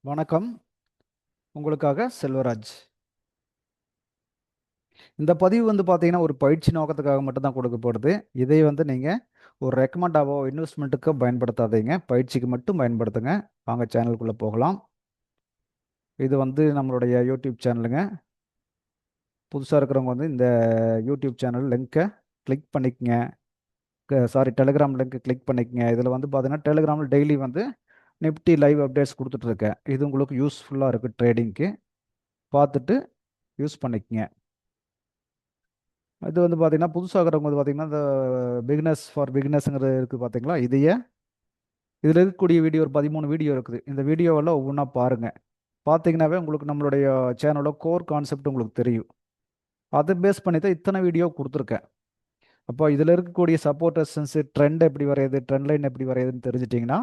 வணக்கம். உங்களுக்காக செல்வராஜ். இந்த பதிவு பார்த்தீங்கன்னா, ஒரு பயிற்சி நோக்கத்துக்காக மட்டும் தான் கொடுக்கப்படுது. இதை நீங்கள் ஒரு ரெக்கமெண்டாவோ, இன்வெஸ்ட்மெண்ட்டுக்கோ பயன்படுத்தாதீங்க. பயிற்சிக்கு மட்டும் பயன்படுத்துங்க. வாங்க சேனலுக்குள்ள போகலாம். இது நம்மளுடைய யூடியூப் சேனலுங்க. புதுசா இருக்கிறவங்க இந்த யூடியூப் சேனல் லிங்க்கை கிளிக் பண்ணிக்கங்க. சாரி, டெலிகிராம் லிங்க் கிளிக் பண்ணிக்கங்க. இதில் பார்த்தீங்கன்னா, டெலிகிராமில் டெய்லி நிஃப்டி லைவ் அப்டேட்ஸ் கொடுத்துட்ருக்கேன். இது உங்களுக்கு யூஸ்ஃபுல்லாக இருக்குது ட்ரேடிங்க்கு. பார்த்துட்டு யூஸ் பண்ணிக்கங்க. இது பார்த்தீங்கன்னா, புதுசாகிறவங்க பார்த்தீங்கன்னா, இந்த பிகினர்ஸ் ஃபார் பிகினர்ஸுங்கிறது இருக்குது பார்த்தீங்களா? இதில் இருக்கக்கூடிய வீடியோ ஒரு 13 வீடியோ இருக்குது. இந்த வீடியோவெல்லாம் ஒவ்வொன்றா பாருங்கள். பார்த்தீங்கன்னாவே உங்களுக்கு நம்மளுடைய சேனலோட கோர் கான்செப்ட் உங்களுக்கு தெரியும். அதை பேஸ் பண்ணி தான் இத்தனை வீடியோ கொடுத்துருக்கேன். அப்போ இதில் இருக்கக்கூடிய சப்போர்ட் ரெசிஸ்டன்ஸ் ட்ரெண்ட் எப்படி வரையுது, ட்ரெண்ட் லைன் எப்படி வரையுதுன்னு தெரிஞ்சிட்டிங்கன்னா,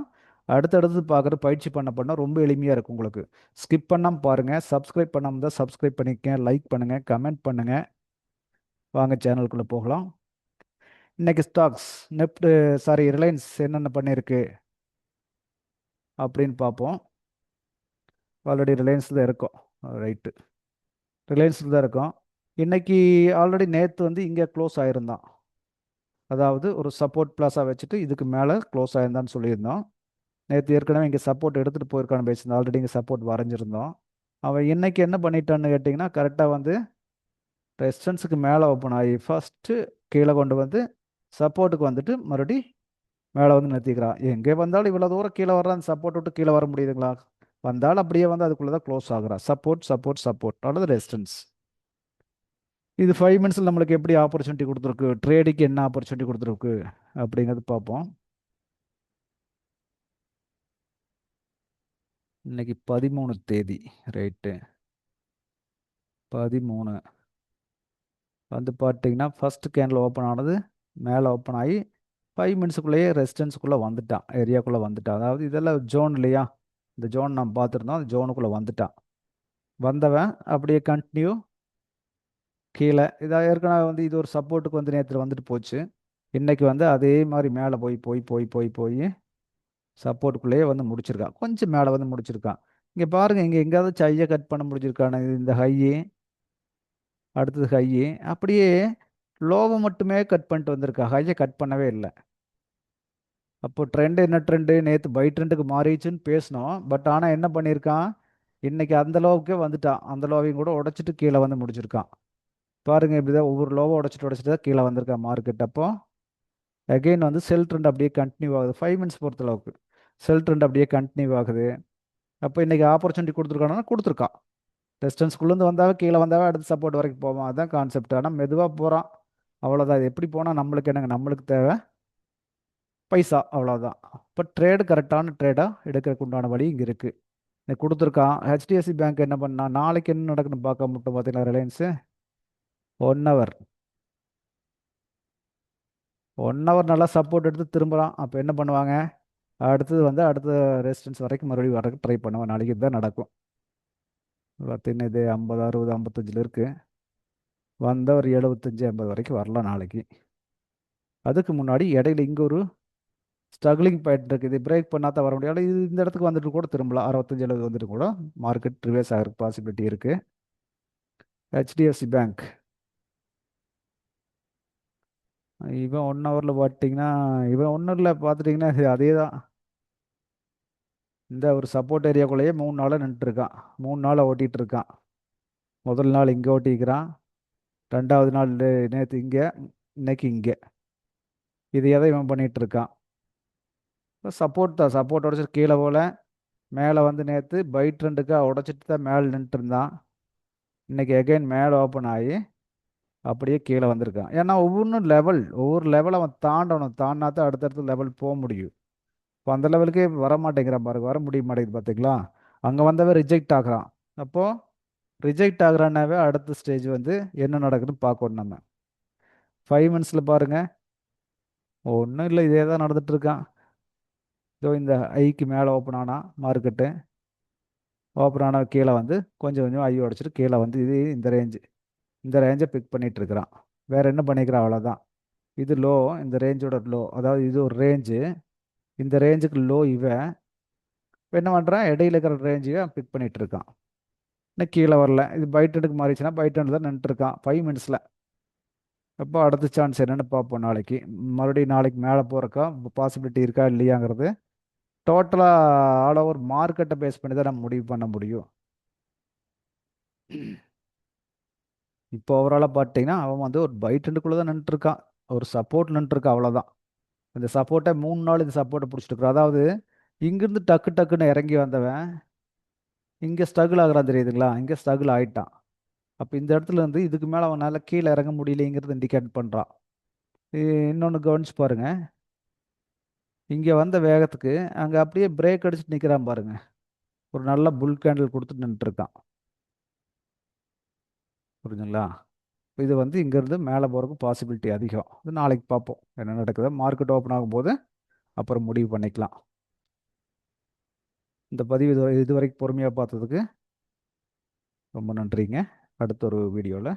அடுத்தடுத்து பார்க்குற பயிற்சி பண்ண ரொம்ப எளிமையாக இருக்கும் உங்களுக்கு. ஸ்கிப் பண்ணாமல் பாருங்கள். சப்ஸ்கிரைப் பண்ணாமல் தான் சப்ஸ்கிரைப் பண்ணிக்கங்க, லைக் பண்ணுங்கள், கமெண்ட் பண்ணுங்கள். வாங்க சேனலுக்குள்ளே போகலாம். இன்னைக்கு ஸ்டாக்ஸ் ரிலையன்ஸ் என்னென்ன பண்ணியிருக்கு அப்படின்னு பார்ப்போம். ஆல்ரெடி ரிலையன்ஸில் தான் இருக்கோம். ரைட்டு, ரிலையன்ஸில் தான் இருக்கோம். இன்னைக்கு ஆல்ரெடி நேற்று இங்கே க்ளோஸ் ஆயிருந்தான். அதாவது ஒரு சப்போர்ட் பிளாஸாக வச்சுட்டு இதுக்கு மேலே க்ளோஸ் ஆயிருந்தான்னு சொல்லியிருந்தோம். நேற்று ஏற்கனவே இங்கே சப்போர்ட் எடுத்துகிட்டு போயிருக்கான்னு பேசியிருந்தோம். ஆல்ரெடி இங்கே சப்போர்ட் வரைஞ்சிருந்தோம். அவன் இன்னைக்கு என்ன பண்ணிட்டான்னு கேட்டிங்கன்னா, கரெக்டாக ரெசிஸ்டன்ஸுக்கு மேலே ஓப்பன் ஆகி ஃபஸ்ட்டு கீழே கொண்டு சப்போர்ட்டுக்கு மறுபடி மேலே நிறுத்திக்கிறான். எங்கே வந்தாலும் இவ்வளோ தூரம் கீழே வர்றான், சப்போர்ட் விட்டு கீழே வர முடியுதுங்களா? வந்தாலும் அப்படியே அதுக்குள்ளே தான் க்ளோஸ் ஆகுறான். சப்போர்ட் சப்போர்ட் சப்போர்ட், அவ்வளோது ரெசிஸ்டன்ஸ். இது 5 மினிட்ஸில் நம்மளுக்கு எப்படி ஆப்பர்ச்சுனிட்டி கொடுத்துருக்கு, ட்ரேடிங்க்கு என்ன ஆப்பர்ச்சுனிட்டி கொடுத்துருக்கு அப்படிங்கிறது பார்ப்போம். இன்னைக்கு 13 தேதி. ரைட்டு, 13 பார்த்தீங்கன்னா ஃபஸ்ட்டு கேண்டில் ஓப்பன் ஆனது மேலே ஓப்பன் ஆகி 5 மினிட்ஸுக்குள்ளேயே ரெசிஸ்டன்ஸுக்குள்ளே வந்துட்டான், ஏரியாக்குள்ளே வந்துட்டான். அதாவது இதெல்லாம் ஜோன் இல்லையா? இந்த ஜோன் நம்ம பார்த்துருந்தோம். அந்த ஜோனுக்குள்ளே வந்துட்டான். வந்தவன் அப்படியே கண்டினியூ கீழே இதாக ஏற்கனவே இது ஒரு சப்போர்ட்டுக்கு நேற்று வந்துட்டு போச்சு. இன்னைக்கு அதே மாதிரி மேலே போய் போய் போய் போய் போய் சப்போர்ட்டுக்குள்ளேயே முடிச்சிருக்கான். கொஞ்சம் மேலே முடிச்சிருக்கான். இங்கே பாருங்கள், இங்கே எங்கேயாவது ஹையை கட் பண்ண முடிச்சிருக்கானு? இந்த ஹையை, அடுத்தது ஹையை, அப்படியே லோவை மட்டுமே கட் பண்ணிட்டு வந்திருக்கா. ஹையை கட் பண்ணவே இல்லை. அப்போ ட்ரெண்டு என்ன ட்ரெண்டு? நேற்று பை ட்ரெண்டுக்கு மாறிடுச்சுன்னு பேசினோம். பட் ஆனால் என்ன பண்ணியிருக்கான், இன்னைக்கு அந்த லோவுக்கே வந்துட்டான். அந்த லோவையும் கூட உடைச்சிட்டு கீழே முடிச்சிருக்கான். பாருங்க, இப்படிதான் ஒவ்வொரு லோவை உடைச்சிட்டு தான் கீழே வந்திருக்கான் மார்க்கெட். அப்போ அகெயின் செல் ட்ரெண்ட் அப்படியே கண்டினியூ ஆகுது. 5 மினிட்ஸ் பொறுத்தளவுக்கு செல் ட்ரெண்ட் அப்படியே கண்டினியூ ஆகுது. அப்போ இன்னைக்கு ஆப்பர்ச்சுனிட்டி கொடுத்துருக்கானா? கொடுத்துருக்கான். ரெசிஸ்டன்ஸ்குள்ளேருந்து வந்தாவே கீழே வந்தாவே அடுத்த சப்போர்ட் வரைக்கும் போவான். அதுதான் கான்செப்ட். ஆனால் மெதுவாக போகிறான், அவ்வளோதான். இது எப்படி போனால் நம்மளுக்கு என்னங்க? நம்மளுக்கு தேவை பைசா, அவ்வளோதான். இப்போ ட்ரேடு கரெக்டான ட்ரேடாக எடுக்கிறதுக்கு உண்டான வழி இங்கே இருக்குது. இன்னைக்கு கொடுத்துருக்கான். ஹெச்டிஎஃப்சி பேங்க் என்ன பண்ணா, நாளைக்கு என்ன நடக்குன்னு பார்க்க மட்டும் பார்த்தீங்கன்னா, ரிலையன்ஸு 1 ஹவர் நல்லா சப்போர்ட் எடுத்து திரும்புகிறான். அப்போ என்ன பண்ணுவாங்க? அடுத்தது அடுத்த ரெசிஸ்டன்ஸ் வரைக்கும் மறுபடியும் வரக்கு ட்ரை பண்ணுவேன். நாளைக்கு இதுதான் நடக்கும். பார்த்தீங்கன்னா, இது 50 60 55 இருக்குது. வந்தால் ஒரு 75 80 வரைக்கும் வரலாம் நாளைக்கு. அதுக்கு முன்னாடி இடையில இங்கே ஒரு ஸ்ட்ரகிளிங் பாயிண்ட் இருக்குது. இது பிரேக் பண்ணால் தான் வர முடியாது. இது இந்த இடத்துக்கு வந்துட்டு கூட திரும்பலாம். 65 70 வந்துட்டு கூட மார்க்கெட் ரிவேர்ஸ் ஆகிறதுக்கு பாசிபிலிட்டி இருக்குது. ஹெச்டிஎஃப்சி பேங்க் இவன் 1 ஹவரில் பார்த்தீங்கன்னா, இவன் ஒன்றும் இல்லை, பார்த்துட்டிங்கன்னா அதே தான். இந்த ஒரு சப்போர்ட் ஏரியாக்குள்ளேயே 3 நாளாக நின்றுட்டுருக்கான். 3 நாளாக ஓட்டிகிட்டு இருக்கான். முதல் நாள் இங்கே ஓட்டிக்கிறான், 2வது நாள் நேற்று இங்கே, இன்னைக்கு இங்கே. இது எதை இவன் பண்ணிகிட்டு இருக்கான்? சப்போர்ட் தான். சப்போர்ட் உடச்சிட்டு கீழே போல் மேலே நேற்று பை ட்ரெண்டுக்காக உடச்சிட்டு தான் மேலே நின்றுட்டு இருந்தான். இன்றைக்கி எகைன் மேலே ஓப்பன் ஆகி அப்படியே கீழே வந்திருக்கான். ஏன்னா ஒவ்வொரு லெவல் அவன் தாண்டணும். தாண்டினா தான் அடுத்தடுத்த லெவல் போக முடியும். இப்போ அந்த லெவலுக்கே வர மாட்டேங்கிறான் பாருங்க. வர முடிய மாட்டேங்குது, பார்த்தீங்களா? அங்கே வந்தவே ரிஜெக்ட் ஆகுறான். அப்போது ரிஜெக்ட் ஆகுறானாவே அடுத்த ஸ்டேஜ் என்ன நடக்குதுன்னு பார்க்கணும் நம்ம. 5 மினிட்ஸில் பாருங்கள், ஒன்றும் இல்லை, இதே தான் நடந்துட்டுருக்கான். இதோ இந்த ஐக்கு மேலே ஓப்பன் ஆனால் மார்க்கெட்டு ஓப்பன் ஆன கீழே கொஞ்சம் கொஞ்சம் ஐ உடச்சிட்டு கீழே இது இந்த ரேஞ்சை பிக் பண்ணிகிட்டு இருக்கிறான். வேறு என்ன பண்ணிக்கிறான்? அவ்வளோதான். இது லோ, இந்த ரேஞ்சோட லோ. அதாவது இது ஒரு ரேஞ்சு, இந்த ரேஞ்சுக்கு லோ இவன். இப்போ என்ன பண்ணுறான், இடையில இருக்கிற ரேஞ்சை பிக் பண்ணிட்டு இருக்கான். இன்னும் கீழே வரல. இது பை ட்ரெண்டுக்கு மாறிச்சுன்னா பை ட்ரெண்ட் தான் நின்றுட்டு இருக்கான் 5 மினிட்ஸில். அப்போ அடுத்த சான்ஸ் என்னன்னு பார்ப்போம் நாளைக்கு. மறுபடியும் நாளைக்கு மேலே போகிறக்கா பாசிபிலிட்டி இருக்கா இல்லையாங்கிறது டோட்டலாக ஆல் ஓவர் மார்க்கெட்டை பேஸ் பண்ணி தான் நம்ம முடிவு பண்ண முடியும். இப்போ ஓவராலாக பார்த்தீங்கன்னா அவன் வந்து ஒரு பை ட்ரெண்டுக்குள்ளே தான் நின்றுட்டுருக்கான், ஒரு சப்போர்ட் நின்றுட்டுருக்கான், அவ்வளோதான். இந்த சப்போர்ட்டை 3 நாள் இந்த சப்போர்ட்டை பிடிச்சிட்டு அதாவது இங்கிருந்து டக்கு டக்குன்னு இறங்கி வந்தவன் இங்கே ஸ்ட்ரகிள் ஆகுறான் தெரியுதுங்களா, இங்கே ஸ்ட்ரகிள் ஆகிட்டான். அப்போ இந்த இடத்துல இருந்து இதுக்கு மேலே அவனால் கீழே இறங்க முடியலைங்கிறது இண்டிகேட் பண்ணுறான். இன்னொன்று கவனிச்சு பாருங்க, இங்கே வந்த வேகத்துக்கு அங்கே அப்படியே பிரேக் அடிச்சுட்டு நிற்கிறான் பாருங்க, ஒரு நல்ல புல் கேண்டில் கொடுத்துட்டு நின்றுட்டுருக்கான். புரிஞ்சுங்களா? இது வந்து இங்கேருந்து மேலே போகிறதுக்கு பாசிபிலிட்டி அதிகம். இது நாளைக்கு பார்ப்போம் என்ன நடக்குது. மார்க்கெட் ஓப்பன் ஆகும்போது அப்புறம் முடிவு பண்ணிக்கலாம். இந்த பதிவு இது வரைக்கும் பொறுமையாக பார்த்ததுக்கு ரொம்ப நன்றிங்க. அடுத்த ஒரு வீடியோவில்